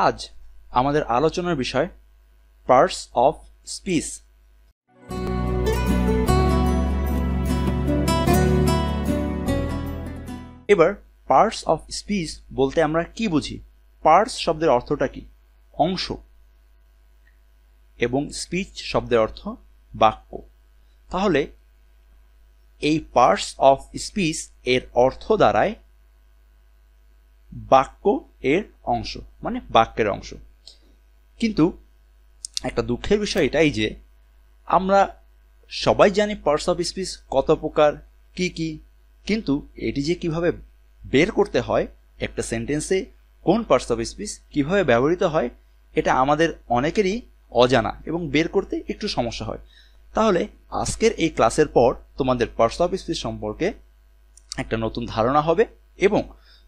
আজ আমাদের আলোচনার বিষয় পার্টস অফ স্পিচ। এবার পার্টস অফ স্পিচ বলতে আমরা কি বুঝি? পার্টস শব্দের অর্থটা কি? অংশ। এবং স্পিচ শব্দের অর্থ বাক্য। তাহলে এই পার্টস অফ স্পিচ এর অর্থ দাঁড়ায় বাক্য এর অংশ, মানে বাক্যের অংশ। কিন্তু একটা দুঃখের বিষয় এটাই যে আমরা সবাই জানি পার্টস অফ স্পিচ কত প্রকার, কি কি, কিন্তু এটি যে কিভাবে বের করতে হয় একটা সেন্টেন্সে কোন পার্টস অফ স্পিচ কিভাবে ব্যবহৃত হয়, এটা আমাদের অনেকেরই অজানা এবং বের করতে একটু সমস্যা হয়। তাহলে আজকের এই ক্লাসের পর তোমাদের পার্টস অফ স্পিচ সম্পর্কে একটা নতুন ধারণা হবে এবং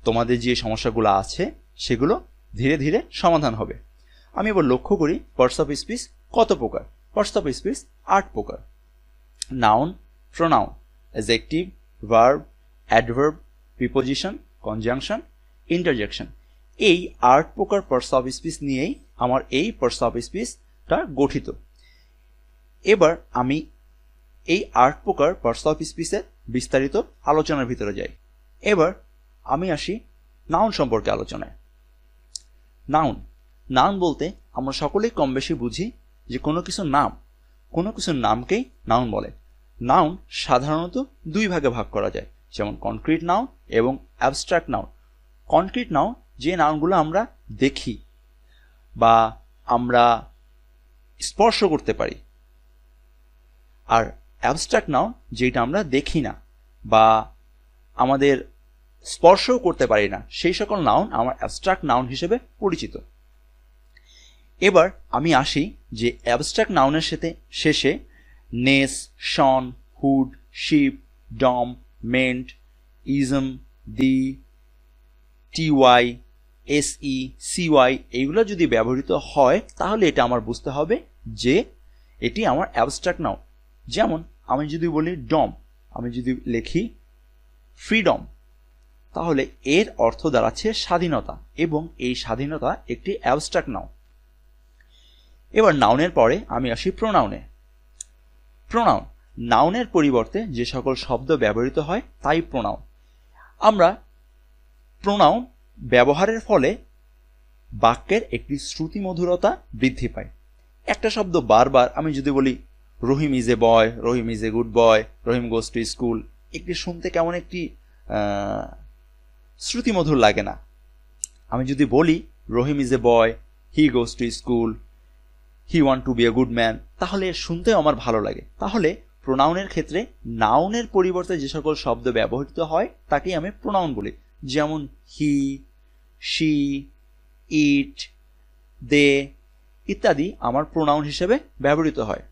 তোমাদের যে সমস্যাগুলো আছে সেগুলো ধীরে ধীরে সমাধান হবে। আমি এবার লক্ষ্য করি পার্টস অফ স্পিচ কত প্রকার। পার্টস অফ স্পিচ 8 প্রকার। Noun, pronoun, adjective, verb, adverb, preposition, conjunction, interjection। এই 8 প্রকার পার্টস অফ স্পিচ নিয়েই আমার এই পার্টস অফ স্পিচটা গঠিত। এবার আমি এই 8 প্রকার পার্টস অফ স্পিচের বিস্তারিত আলোচনার ভিতরে যাই। এবার আমি আসি নাউন সম্পর্কে আলোচনায়। নাউন নাউন বলতে আমরা সকলেই কম বেশি বুঝি যে কোনো কিছুর নাম, কোনো কিছুর নামকেই নাউন বলে। নাউন সাধারণত 2 ভাগে ভাগ করা যায়, যেমন কনক্রিট নাউন এবং অ্যাবস্ট্রাক্ট নাউন। কনক্রিট নাউন যে নাউনগুলো আমরা দেখি বা আমরা স্পর্শ করতে পারি, আর অ্যাবস্ট্রাক্ট নাউন যেটা আমরা দেখি না বা আমাদের স্পর্শও করতে পারি না, সেই সকল নাউন আমার অ্যাবস্ট্রাক্ট নাউন হিসেবে পরিচিত। এবার আমি আসি যে অ্যাবস্ট্রাক্ট নাউনের সাথে শেষে নেস, শন, হুড, শিপ, ডম, মেন্ট, ইজম, দি, টিওয়াই, এসই, সিওয়াই এইগুলো যদি ব্যবহৃত হয় তাহলে এটা আমার বুঝতে হবে যে এটি আমার অ্যাবস্ট্রাক্ট নাউন। যেমন আমি যদি বলি ডম, আমি যদি লিখি ফ্রিডম, তাহলে এর অর্থ দাঁড়াচ্ছে স্বাধীনতা এবং এই স্বাধীনতা একটি অ্যাবস্ট্রাক্ট নাউন। এবার নাউনের পরে আমি আসি প্রোনাউনে। প্রোনাউন নাউনের পরিবর্তে যে সকল শব্দ ব্যবহৃত হয় তাই প্রোনাউন। আমরা প্রোনাউন ব্যবহারের ফলে বাক্যের একটি শ্রুতিমধুরতা বৃদ্ধি পায়। একটা শব্দ বারবার আমি যদি বলি Rahim is a boy, Rahim is a good boy, Rahim goes to school, একটি শুনতে কেমন একটি শ্রুতিমধুর লাগে না। আমি যদি বলি Rahim is a boy, he goes to school, he want to be a good man, তাহলে শুনতেও আমার ভালো লাগে। তাহলে প্রোনাউনের ক্ষেত্রে নাউনের পরিবর্তে যে সকল শব্দ ব্যবহৃত হয় তাকেই আমি প্রোনাউন বলি। যেমন হি, শি, ইট, দে ইত্যাদি আমার প্রোনাউন হিসেবে ব্যবহৃত হয়।